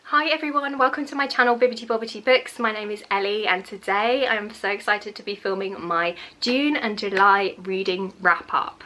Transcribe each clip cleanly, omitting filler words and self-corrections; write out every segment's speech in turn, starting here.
Hi everyone, welcome to my channel Bibbidi Bobbidi Books. My name is Ellie and today I'm so excited to be filming my June and July reading wrap up.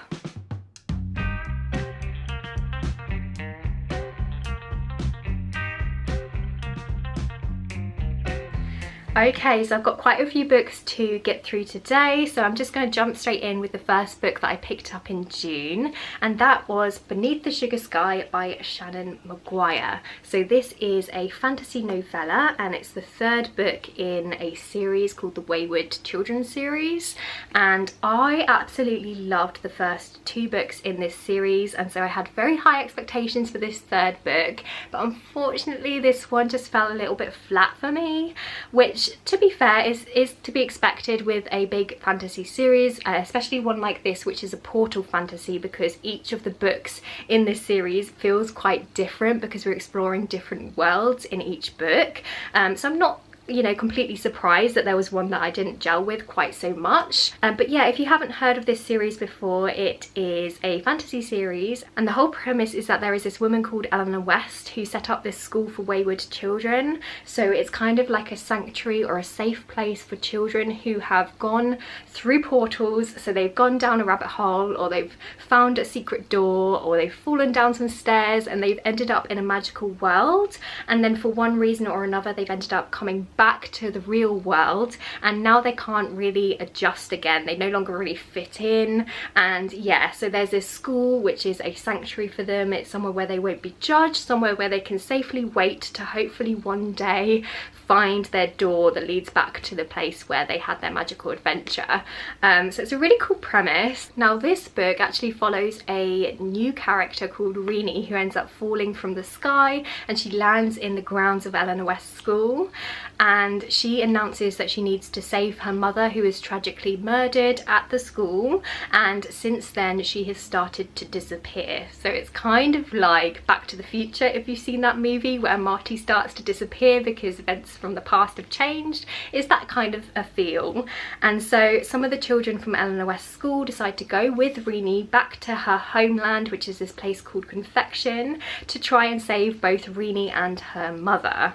Okay, so I've got quite a few books to get through today, so I'm just going to jump straight in with the first book that I picked up in June, and that was Beneath the Sugar Sky by Shannon Maguire. So this is a fantasy novella and it's the third book in a series called the Wayward Children series, and I absolutely loved the first two books in this series, and so I had very high expectations for this third book, but unfortunately this one just fell a little bit flat for me, which to be fair is to be expected with a big fantasy series, especially one like this which is a portal fantasy, because each of the books in this series feels quite different because we're exploring different worlds in each book. So I'm not, you know, completely surprised that there was one that I didn't gel with quite so much. But yeah, if you haven't heard of this series before, it is a fantasy series and the whole premise is that there is this woman called Eleanor West who set up this school for wayward children. So it's kind of like a sanctuary or a safe place for children who have gone through portals. So they've gone down a rabbit hole, or they've found a secret door, or they've fallen down some stairs and they've ended up in a magical world, and then for one reason or another they've ended up coming back to the real world, and now they can't really adjust again. They no longer really fit in, and yeah, so there's this school which is a sanctuary for them. It's somewhere where they won't be judged, somewhere where they can safely wait to hopefully one day find their door that leads back to the place where they had their magical adventure. So it's a really cool premise. Now this book actually follows a new character called Renee who ends up falling from the sky, and she lands in the grounds of Eleanor West School, and she announces that she needs to save her mother who is tragically murdered at the school, and since then she has started to disappear. So it's kind of like Back to the Future, if you've seen that movie, where Marty starts to disappear because events from the past have changed. It's that kind of a feel. And so some of the children from Eleanor West School decide to go with Renee back to her homeland, which is this place called Confection, to try and save both Renee and her mother.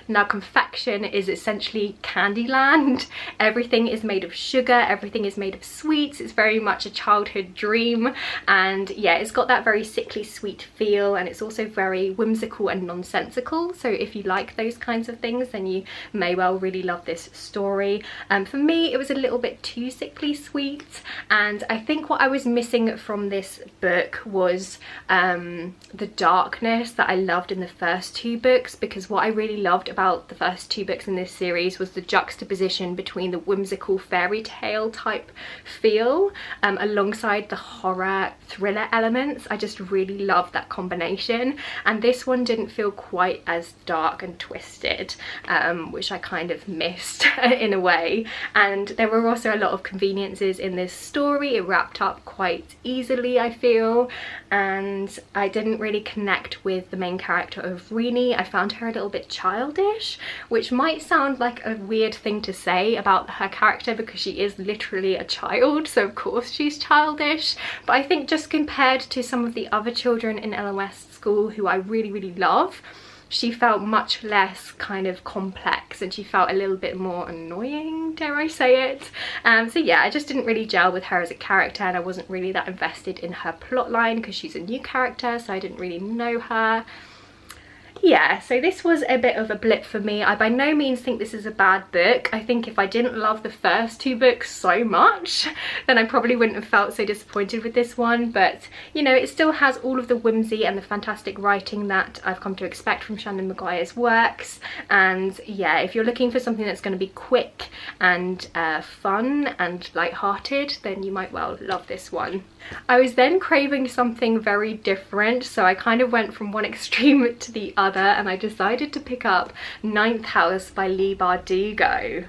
Now Confection is essentially Candyland. Everything is made of sugar, everything is made of sweets. It's very much a childhood dream, and yeah, it's got that very sickly sweet feel, and it's also very whimsical and nonsensical. So if you like those kinds of things, then you may well really love this story. For me it was a little bit too sickly sweet, and I think what I was missing from this book was the darkness that I loved in the first two books, because what I really loved about the first two books in this series was the juxtaposition between the whimsical fairy tale type feel alongside the horror thriller elements. I just really loved that combination, and this one didn't feel quite as dark and twisted, which I kind of missed in a way. And there were also a lot of conveniences in this story. It wrapped up quite easily, I feel, and I didn't really connect with the main character of Renee. I found her a little bit childish, which might sound like a weird thing to say about her character because she is literally a child, so of course she's childish, but I think just compared to some of the other children in Eleanor West School who I really love, she felt much less kind of complex, and she felt a little bit more annoying, dare I say it. So yeah, I just didn't really gel with her as a character, and I wasn't really that invested in her plotline because she's a new character, so I didn't really know her. Yeah, so this was a bit of a blip for me. I by no means think this is a bad book. I think if I didn't love the first two books so much, then I probably wouldn't have felt so disappointed with this one. But, you know, it still has all of the whimsy and the fantastic writing that I've come to expect from Shannon Maguire's works. And yeah, if you're looking for something that's going to be quick and fun and light-hearted, then you might well love this one. I was then craving something very different, so I kind of went from one extreme to the other, and I decided to pick up Ninth House by Leigh Bardugo.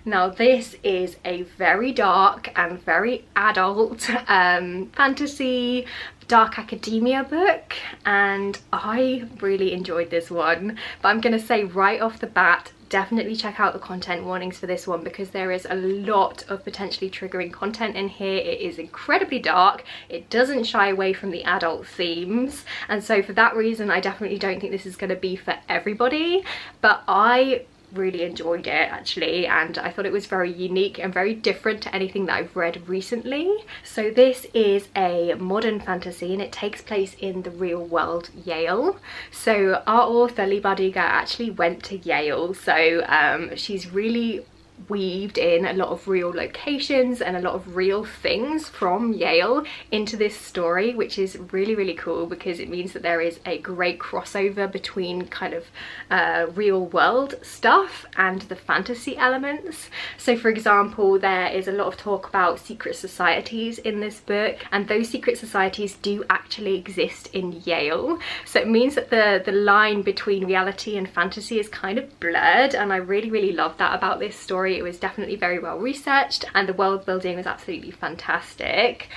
Now this is a very dark and very adult fantasy, dark academia book, and I really enjoyed this one. But I'm gonna say right off the bat, definitely check out the content warnings for this one, because there is a lot of potentially triggering content in here. It is incredibly dark, it doesn't shy away from the adult themes, and so for that reason I definitely don't think this is going to be for everybody. But I really enjoyed it actually, and I thought it was very unique and very different to anything that I've read recently. So this is a modern fantasy and it takes place in the real world Yale. So our author Lee Bardugo actually went to Yale, so she's really weaved in a lot of real locations and a lot of real things from Yale into this story, which is really, really cool, because it means that there is a great crossover between kind of real world stuff and the fantasy elements. So for example, there is a lot of talk about secret societies in this book, and those secret societies do actually exist in Yale. So it means that the line between reality and fantasy is kind of blurred, and I really, really love that about this story. It was definitely very well researched and the world building was absolutely fantastic.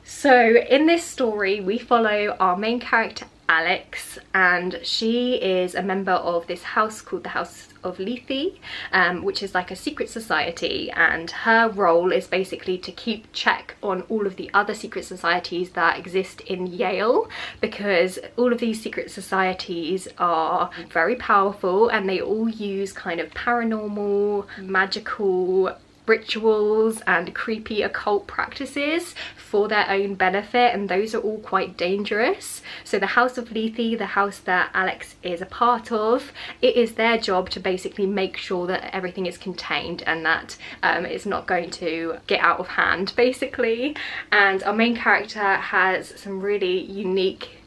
So in this story we follow our main character Alex, and she is a member of this house called the House of Lethe, which is like a secret society, and her role is basically to keep check on all of the other secret societies that exist in Yale, because all of these secret societies are very powerful and they all use kind of paranormal, magical rituals and creepy occult practices for their own benefit, and those are all quite dangerous. So the House of Lethe, the house that Alex is a part of, it is their job to basically make sure that everything is contained and that it's not going to get out of hand basically. And our main character has some really unique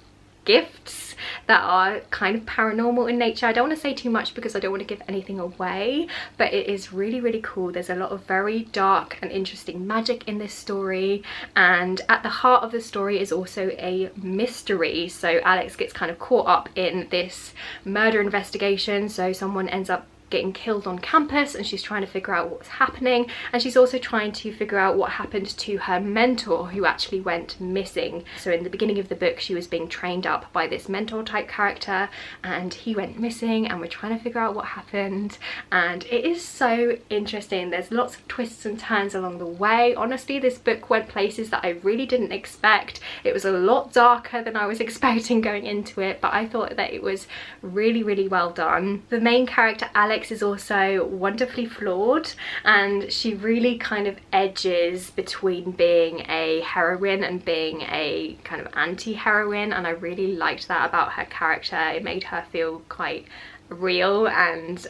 gifts that are kind of paranormal in nature. I don't want to say too much because I don't want to give anything away, but it is really, really cool. There's a lot of very dark and interesting magic in this story, and at the heart of the story is also a mystery. So Alex gets kind of caught up in this murder investigation, so someone ends up getting killed on campus and she's trying to figure out what's happening, and she's also trying to figure out what happened to her mentor who actually went missing. So in the beginning of the book she was being trained up by this mentor type character and he went missing, and we're trying to figure out what happened, and it is so interesting. There's lots of twists and turns along the way. Honestly, this book went places that I really didn't expect. It was a lot darker than I was expecting going into it, but I thought that it was really, really well done. The main character Alex is also wonderfully flawed, and she really kind of edges between being a heroine and being a kind of anti-heroine, and I really liked that about her character. It made her feel quite real and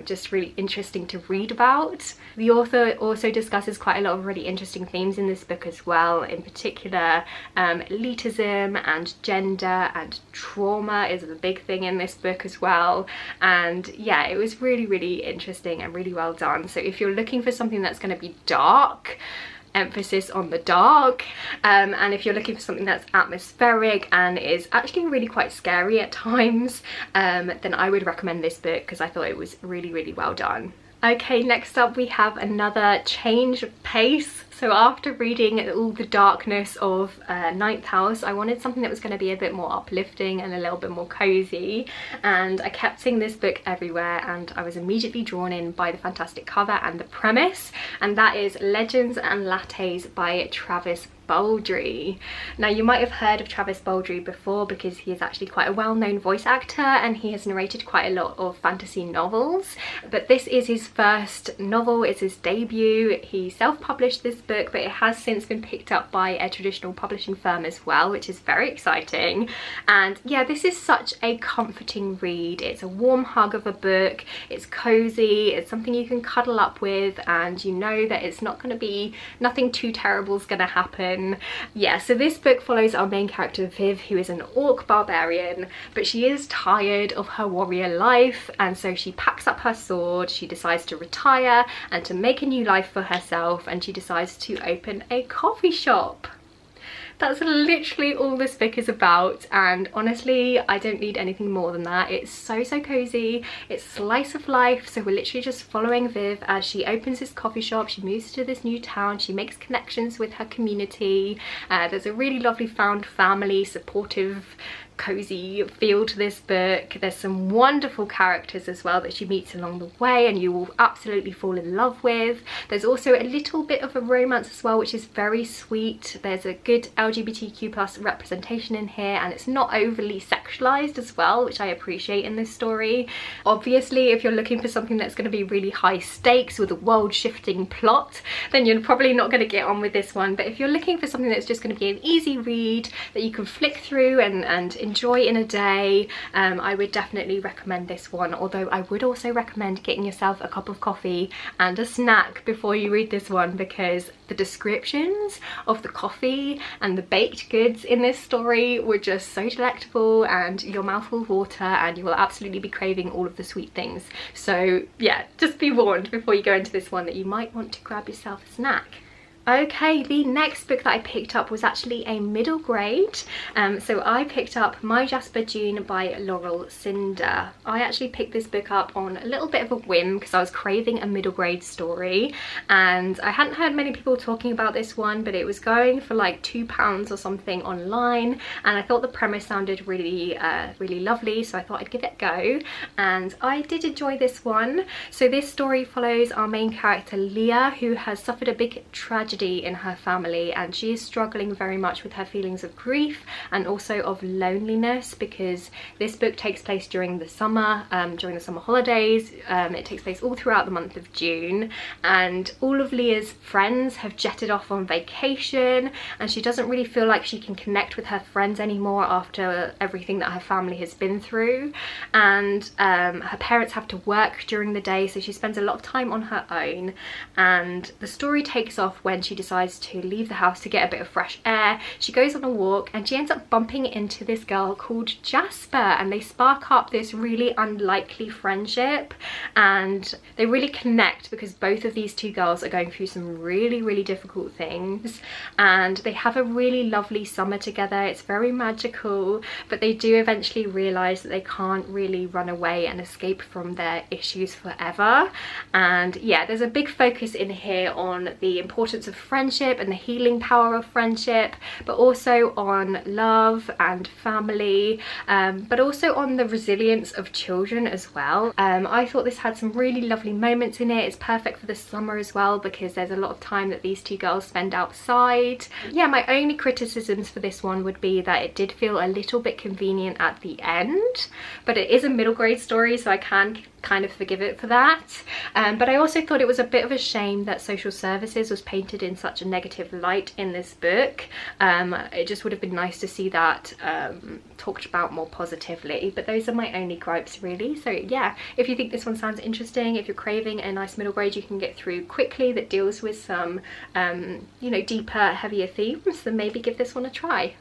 just really interesting to read about. The author also discusses quite a lot of really interesting themes in this book as well. In particular, elitism and gender and trauma is a big thing in this book as well. And yeah, it was really, really interesting and really well done. So if you're looking for something that's going to be dark, emphasis on the dark, and if you're looking for something that's atmospheric and is actually really quite scary at times, then I would recommend this book because I thought it was really, really well done. Okay, next up we have another change of pace. So after reading all the darkness of Ninth House, I wanted something that was going to be a bit more uplifting and a little bit more cozy, and I kept seeing this book everywhere and I was immediately drawn in by the fantastic cover and the premise, and that is Legends and Lattes by Travis Baldree. Now you might have heard of Travis Baldree before because he is actually quite a well-known voice actor and he has narrated quite a lot of fantasy novels, but this is his first novel, it's his debut. He self-published this book, but it has since been picked up by a traditional publishing firm as well, which is very exciting. And yeah, this is such a comforting read. It's a warm hug of a book, it's cozy, it's something you can cuddle up with, and you know that it's not going to be, nothing too terrible is going to happen. Yeah, so this book follows our main character Viv, who is an orc barbarian, but she is tired of her warrior life, and so she packs up her sword, she decides to retire and to make a new life for herself, and she decides to open a coffee shop. That's literally all this book is about, and honestly I don't need anything more than that. It's so cozy, it's slice of life. So we're literally just following Viv as she opens this coffee shop, she moves to this new town, she makes connections with her community. There's a really lovely found family, supportive, cozy feel to this book. There's some wonderful characters as well that she meets along the way and you will absolutely fall in love with. There's also a little bit of a romance as well, which is very sweet. There's a good LGBTQ+ representation in here, and it's not overly sexualized as well, which I appreciate in this story. Obviously, if you're looking for something that's going to be really high stakes with a world-shifting plot, then you're probably not going to get on with this one. But if you're looking for something that's just going to be an easy read that you can flick through and enjoy in a day, I would definitely recommend this one. Although I would also recommend getting yourself a cup of coffee and a snack before you read this one, because the descriptions of the coffee and the baked goods in this story were just so delectable, and your mouth will water and you will absolutely be craving all of the sweet things. So yeah, just be warned before you go into this one that you might want to grab yourself a snack. Okay, the next book that I picked up was actually a middle grade. So I picked up My Jasper June by Laurel Cinder. I actually picked this book up on a little bit of a whim because I was craving a middle grade story, and I hadn't heard many people talking about this one, but it was going for like £2 or something online, and I thought the premise sounded really really lovely, so I thought I'd give it a go, and I did enjoy this one. So this story follows our main character Leah, who has suffered a big tragedy in her family, and she is struggling very much with her feelings of grief and also of loneliness, because this book takes place during the summer holidays. It takes place all throughout the month of June, and all of Leah's friends have jetted off on vacation, and she doesn't really feel like she can connect with her friends anymore after everything that her family has been through. And her parents have to work during the day, so she spends a lot of time on her own, and the story takes off when she decides to leave the house to get a bit of fresh air. She goes on a walk and she ends up bumping into this girl called Jasper, and they spark up this really unlikely friendship, and they really connect because both of these two girls are going through some really difficult things, and they have a really lovely summer together. It's very magical, but they do eventually realize that they can't really run away and escape from their issues forever. And yeah, there's a big focus in here on the importance of friendship and the healing power of friendship, but also on love and family, but also on the resilience of children as well. I thought this had some really lovely moments in it. It's perfect for the summer as well because there's a lot of time that these two girls spend outside. Yeah, my only criticisms for this one would be that it did feel a little bit convenient at the end, but it is a middle grade story, so I can kind of forgive it for that. But I also thought it was a bit of a shame that social services was painted in such a negative light in this book. It just would have been nice to see that talked about more positively, but those are my only gripes really. So yeah, if you think this one sounds interesting, if you're craving a nice middle grade you can get through quickly that deals with some you know, deeper, heavier themes, then maybe give this one a try.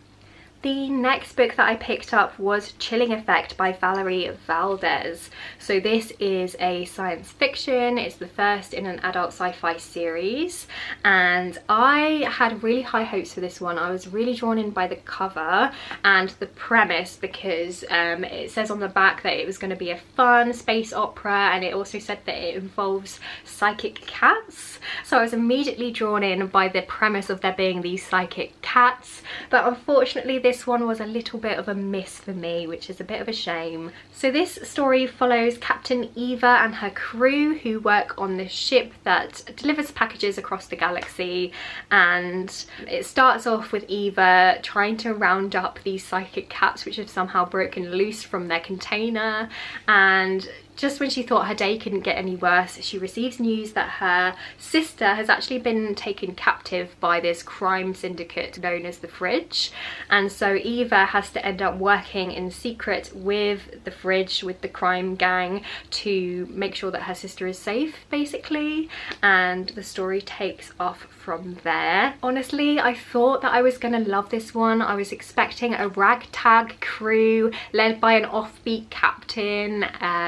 The next book that I picked up was Chilling Effect by Valerie Valdez. So this is a science fiction. It's the first in an adult sci-fi series, and I had really high hopes for this one. I was really drawn in by the cover and the premise because it says on the back that it was going to be a fun space opera, and it also said that it involves psychic cats. So I was immediately drawn in by the premise of there being these psychic cats, but unfortunately this one was a little bit of a miss for me, which is a bit of a shame. So this story follows Captain Eva and her crew who work on this ship that delivers packages across the galaxy, and it starts off with Eva trying to round up these psychic cats which have somehow broken loose from their container, and just when she thought her day couldn't get any worse, she receives news that her sister has actually been taken captive by this crime syndicate known as the Fridge. And so Eva has to end up working in secret with the Fridge, with the crime gang, to make sure that her sister is safe, basically. And the story takes off from there. Honestly, I thought that I was gonna love this one. I was expecting a ragtag crew led by an offbeat captain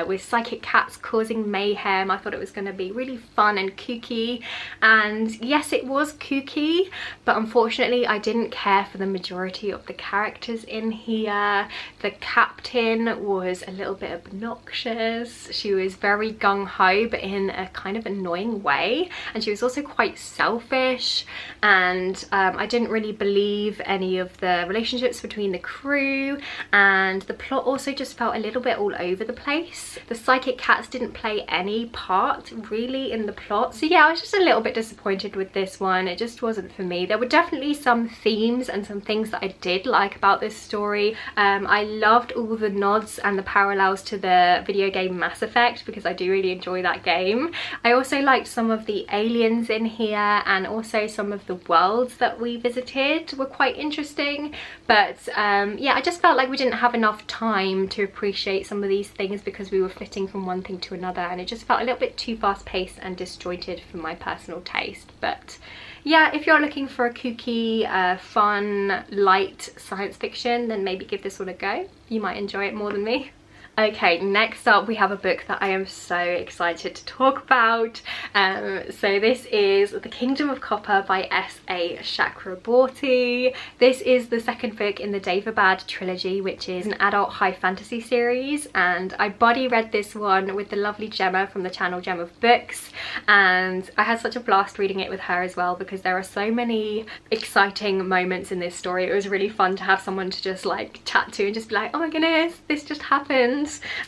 with psychic psychic cats causing mayhem. I thought it was going to be really fun and kooky, and yes, it was kooky, but unfortunately I didn't care for the majority of the characters in here. The captain was a little bit obnoxious. She was very gung-ho, but in a kind of annoying way, and she was also quite selfish, and I didn't really believe any of the relationships between the crew, and the plot also just felt a little bit all over the place. The psychic cats didn't play any part really in the plot, so yeah, I was just a little bit disappointed with this one. It just wasn't for me. There were definitely some themes and some things that I did like about this story. I loved all the nods and the parallels to the video game Mass Effect, because I do really enjoy that game. I also liked some of the aliens in here, and also some of the worlds that we visited were quite interesting, but yeah, I just felt like we didn't have enough time to appreciate some of these things because we were flitting from one thing to another, and it just felt a little bit too fast-paced and disjointed for my personal taste. But yeah, if you're looking for a kooky, fun, light science fiction, then maybe give this one a go. You might enjoy it more than me. Okay, next up we have a book that I am so excited to talk about. So this is The Kingdom of Copper by S.A. Chakraborty. This is the second book in the Daevabad trilogy, which is an adult high fantasy series, and I buddy read this one with the lovely Gemma from the channel Gem of Books, and I had such a blast reading it with her as well, because there are so many exciting moments in this story. It was really fun to have someone to just like chat to and just be like, oh my goodness, this just happened.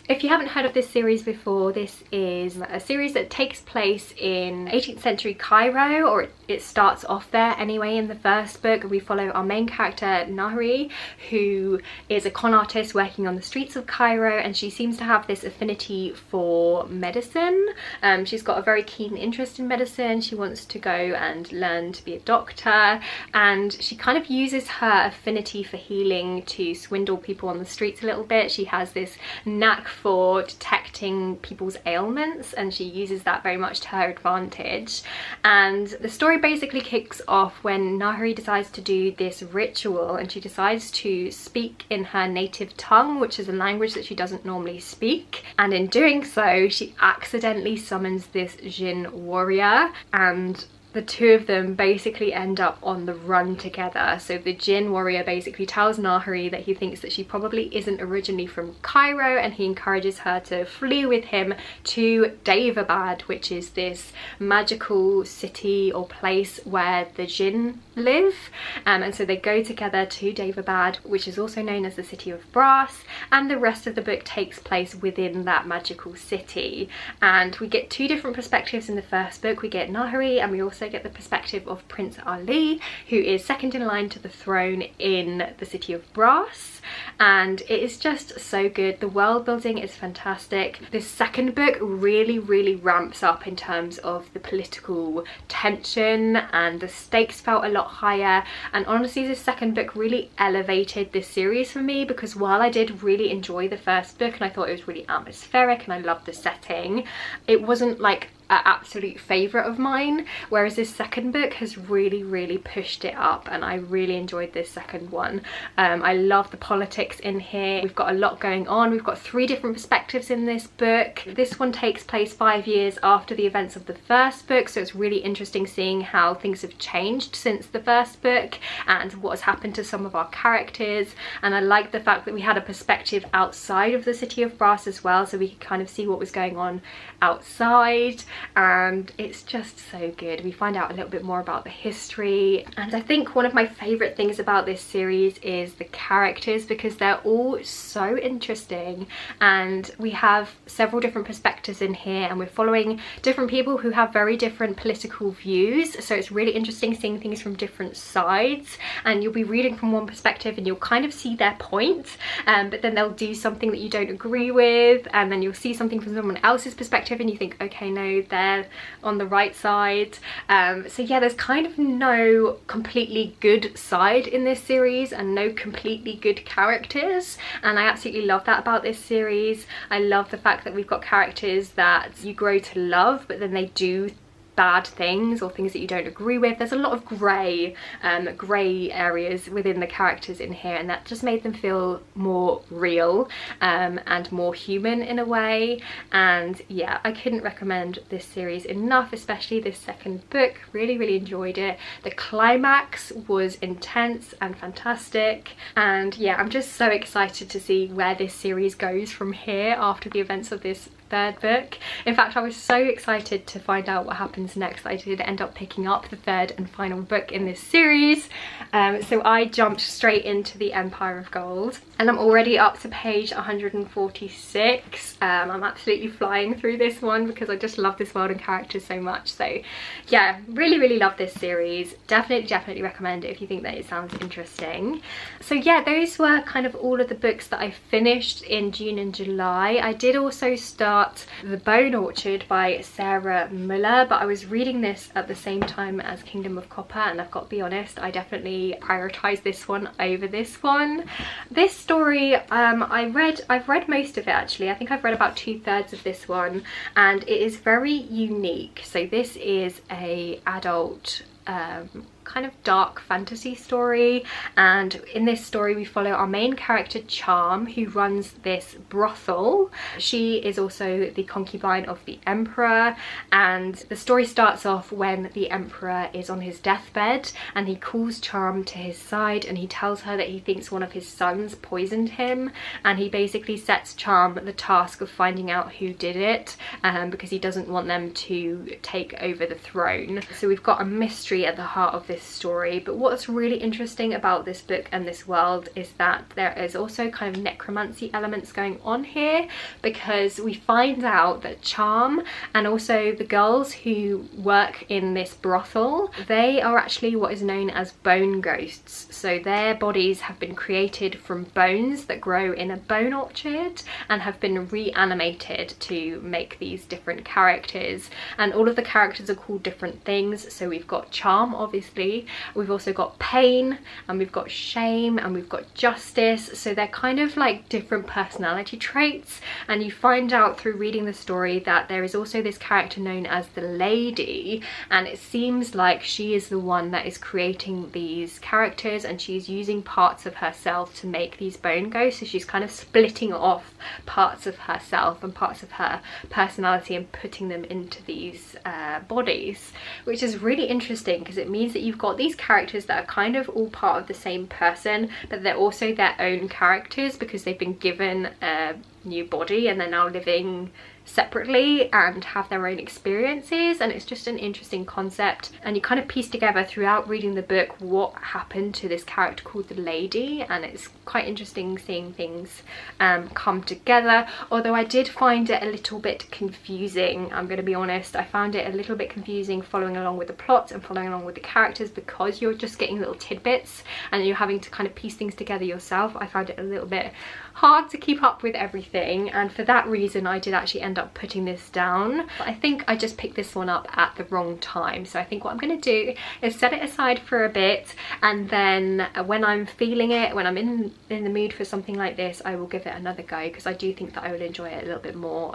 If you haven't heard of this series before, this is a series that takes place in 18th century Cairo, or it starts off there anyway. In the first book we follow our main character Nahri, who is a con artist working on the streets of Cairo, and she seems to have this affinity for medicine. She's got a very keen interest in medicine. She wants to go and learn to be a doctor, and she kind of uses her affinity for healing to swindle people on the streets a little bit. She has this knack for detecting people's ailments, and she uses that very much to her advantage. And the story basically kicks off when Nahri decides to do this ritual, and she decides to speak in her native tongue, which is a language that she doesn't normally speak, and in doing so she accidentally summons this Jinn warrior, and the two of them basically end up on the run together. So the Jinn warrior basically tells Nahri that he thinks that she probably isn't originally from Cairo, and he encourages her to flee with him to Daevabad, which is this magical city or place where the Jinn live. And so they go together to Daevabad, which is also known as the City of Brass, and the rest of the book takes place within that magical city. And we get two different perspectives in the first book. We get Nahri, and we also get the perspective of Prince Ali, who is second in line to the throne in the City of Brass, and it is just so good. The world building is fantastic. This second book really ramps up in terms of the political tension, and the stakes felt a lot higher, and honestly this second book really elevated this series for me, because while I did really enjoy the first book and I thought it was really atmospheric and I loved the setting, it wasn't like an absolute favourite of mine, whereas this second book has really pushed it up, and I really enjoyed this second one. I love the politics in here. We've got a lot going on. We've got three different perspectives in this book. This one takes place 5 years after the events of the first book, so it's really interesting seeing how things have changed since the first book and what has happened to some of our characters. And I like the fact that we had a perspective outside of the City of Brass as well, so we could kind of see what was going on outside, and it's just so good. We find out a little bit more about the history, and I think one of my favourite things about this series is the characters, because they're all so interesting, and we have several different perspectives in here, and we're following different people who have very different political views, so it's really interesting seeing things from different sides, and you'll be reading from one perspective and you'll kind of see their point, but then they'll do something that you don't agree with, and then you'll see something from someone else's perspective and you think, okay, no, they're on the right side. So yeah, there's kind of no completely good side in this series and no completely good characters, and I absolutely love that about this series. I love the fact that we've got characters that you grow to love, but then they do bad things or things that you don't agree with. There's a lot of grey areas within the characters in here, and that just made them feel more real and more human in a way. And yeah, I couldn't recommend this series enough, especially this second book. Really enjoyed it. The climax was intense and fantastic, and yeah, I'm just so excited to see where this series goes from here after the events of this third book. In fact, I was so excited to find out what happens next. I did end up picking up the third and final book in this series, so I jumped straight into the Empire of Gold, and I'm already up to page 146. I'm absolutely flying through this one because I just love this world and characters so much. So yeah, really love this series. Definitely recommend it if you think that it sounds interesting. So yeah, those were kind of all of the books that I finished in June and July. I did also start The Bone Orchard by Sarah Muller, but I was reading this at the same time as Kingdom of Copper, and I've got to be honest, I definitely prioritise this one over this one. This story, I've read most of it actually. I think I've read about 2/3 of this one, and it is very unique. So this is a adult kind of dark fantasy story, and in this story we follow our main character Charm, who runs this brothel. She is also the concubine of the emperor, and the story starts off when the emperor is on his deathbed, and he calls Charm to his side and he tells her that he thinks one of his sons poisoned him, and he basically sets Charm the task of finding out who did it, because he doesn't want them to take over the throne. So we've got a mystery at the heart of this story. But what's really interesting about this book and this world is that there is also kind of necromancy elements going on here, because we find out that Charm and also the girls who work in this brothel, they are actually what is known as bone ghosts. So their bodies have been created from bones that grow in a bone orchard and have been reanimated to make these different characters, and all of the characters are called different things. So we've got Charm, obviously, we've also got Pain, and we've got Shame, and we've got Justice. So they're kind of like different personality traits, and you find out through reading the story that there is also this character known as the Lady, and it seems like she is the one that is creating these characters, and she's using parts of herself to make these bone ghosts. So she's kind of splitting off parts of herself and parts of her personality and putting them into these bodies, which is really interesting because it means that you've got these characters that are kind of all part of the same person, but they're also their own characters because they've been given a new body and they're now living separately and have their own experiences. And it's just an interesting concept, and you kind of piece together throughout reading the book what happened to this character called the Lady, and it's quite interesting seeing things come together. Although I did find it a little bit confusing, I'm going to be honest. I found it a little bit confusing following along with the plot and following along with the characters, because you're just getting little tidbits and you're having to kind of piece things together yourself. I found it a little bit hard to keep up with everything, and for that reason I did actually end up putting this down. But I think I just picked this one up at the wrong time, so I think what I'm going to do is set it aside for a bit, and then when I'm feeling it, when I'm in the mood for something like this, I will give it another go, because I do think that I will enjoy it a little bit more,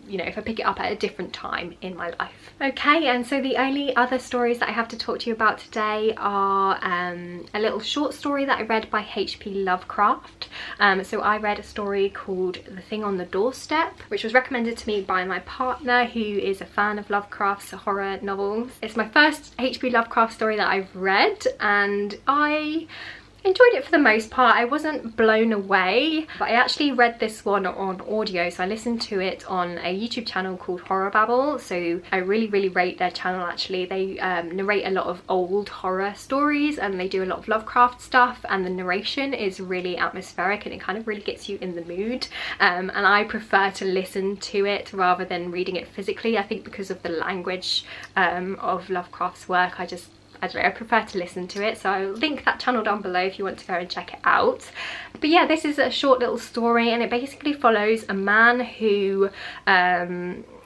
you know, if I pick it up at a different time in my life. Okay, and so the only other stories that I have to talk to you about today are a little short story that I read by H.P. Lovecraft. So I read a story called The Thing on the Doorstep, which was recommended to me by my partner, who is a fan of Lovecraft's horror novels. It's my first H.P. Lovecraft story that I've read, and I enjoyed it for the most part. I wasn't blown away, but I actually read this one on audio, so I listened to it on a YouTube channel called Horror Babble. So I really rate their channel. Actually, they narrate a lot of old horror stories, and they do a lot of Lovecraft stuff, and the narration is really atmospheric and it kind of really gets you in the mood, and I prefer to listen to it rather than reading it physically. I think because of the language of Lovecraft's work, I don't know, I prefer to listen to it. So I'll link that channel down below if you want to go and check it out. But yeah, this is a short little story, and it basically follows a man who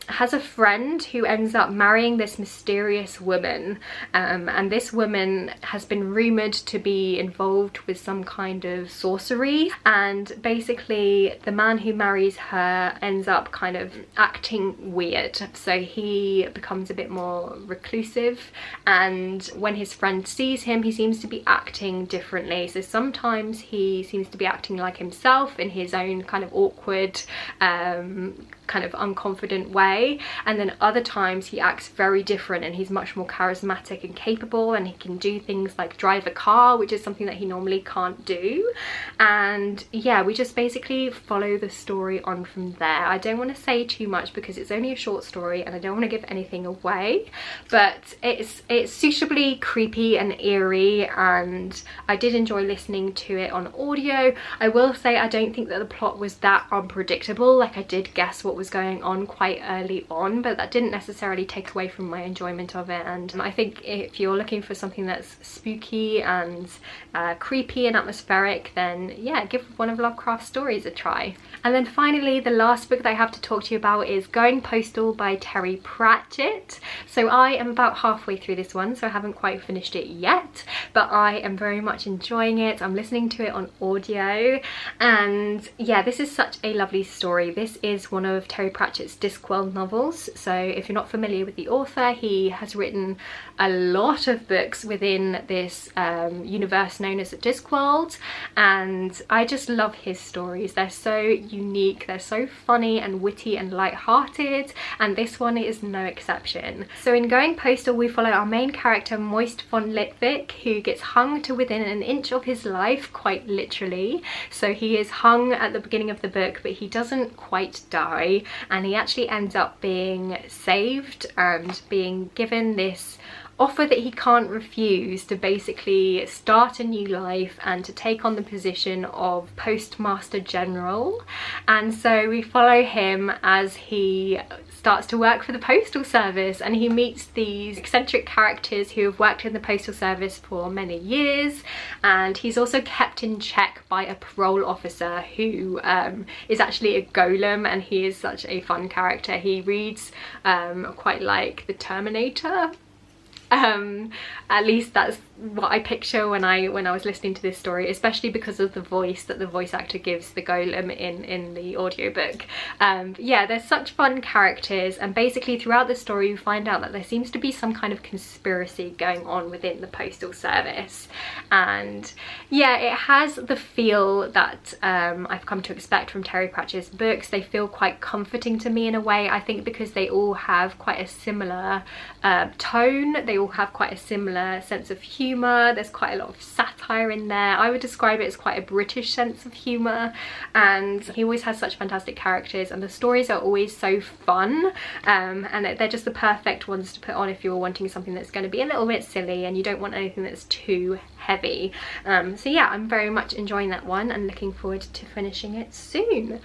has a friend who ends up marrying this mysterious woman, and this woman has been rumoured to be involved with some kind of sorcery, and basically the man who marries her ends up kind of acting weird, so he becomes a bit more reclusive, and when his friend sees him he seems to be acting differently. So sometimes he seems to be acting like himself in his own kind of awkward, kind of unconfident way, and then other times he acts very different and he's much more charismatic and capable, and he can do things like drive a car, which is something that he normally can't do. And yeah, we just basically follow the story on from there. I don't want to say too much because it's only a short story and I don't want to give anything away, but it's suitably creepy and eerie, and I did enjoy listening to it on audio. I will say I don't think that the plot was that unpredictable. Like, I did guess what was going on quite early on, but that didn't necessarily take away from my enjoyment of it. And I think if you're looking for something that's spooky and creepy and atmospheric, then yeah, give one of Lovecraft's stories a try. And then finally, the last book that I have to talk to you about is Going Postal by Terry Pratchett. So I am about halfway through this one, so I haven't quite finished it yet, but I am very much enjoying it. I'm listening to it on audio, and yeah, this is such a lovely story. This is one of Terry Pratchett's Discworld novels. So if you're not familiar with the author, he has written a lot of books within this universe known as the Discworld, and I just love his stories. They're so unique, they're so funny and witty and light-hearted, and this one is no exception. So in Going Postal, we follow our main character Moist von Litvik, who gets hung to within an inch of his life, quite literally. So he is hung at the beginning of the book, but he doesn't quite die, and he actually ends up being saved and being given this offer that he can't refuse to basically start a new life and to take on the position of Postmaster General. And so we follow him as he starts to work for the Postal Service, and he meets these eccentric characters who have worked in the Postal Service for many years, and he's also kept in check by a parole officer who is actually a golem, and he is such a fun character. He reads quite like the Terminator. At least that's what I picture when I was listening to this story, especially because of the voice that the voice actor gives the golem in the audiobook. Yeah, there's such fun characters, and basically throughout the story you find out that there seems to be some kind of conspiracy going on within the Postal Service, and yeah, it has the feel that I've come to expect from Terry Pratchett's books. They feel quite comforting to me in a way, I think, because they all have quite a similar tone. They all have quite a similar sense of humour. There's quite a lot of satire in there. I would describe it as quite a British sense of humour, and he always has such fantastic characters, and the stories are always so fun, and they're just the perfect ones to put on if you're wanting something that's going to be a little bit silly and you don't want anything that's too heavy. So yeah, I'm very much enjoying that one and looking forward to finishing it soon.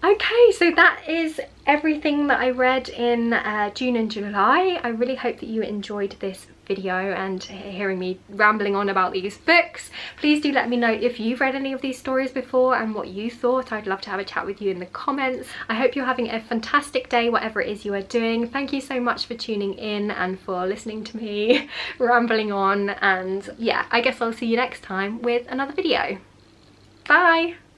Okay, so that is everything that I read in June and July. I really hope that you enjoyed this video and hearing me rambling on about these books. Please do let me know if you've read any of these stories before and what you thought. I'd love to have a chat with you in the comments. I hope you're having a fantastic day, whatever it is you are doing. Thank you so much for tuning in and for listening to me rambling on, and yeah, I guess I'll see you next time with another video. Bye!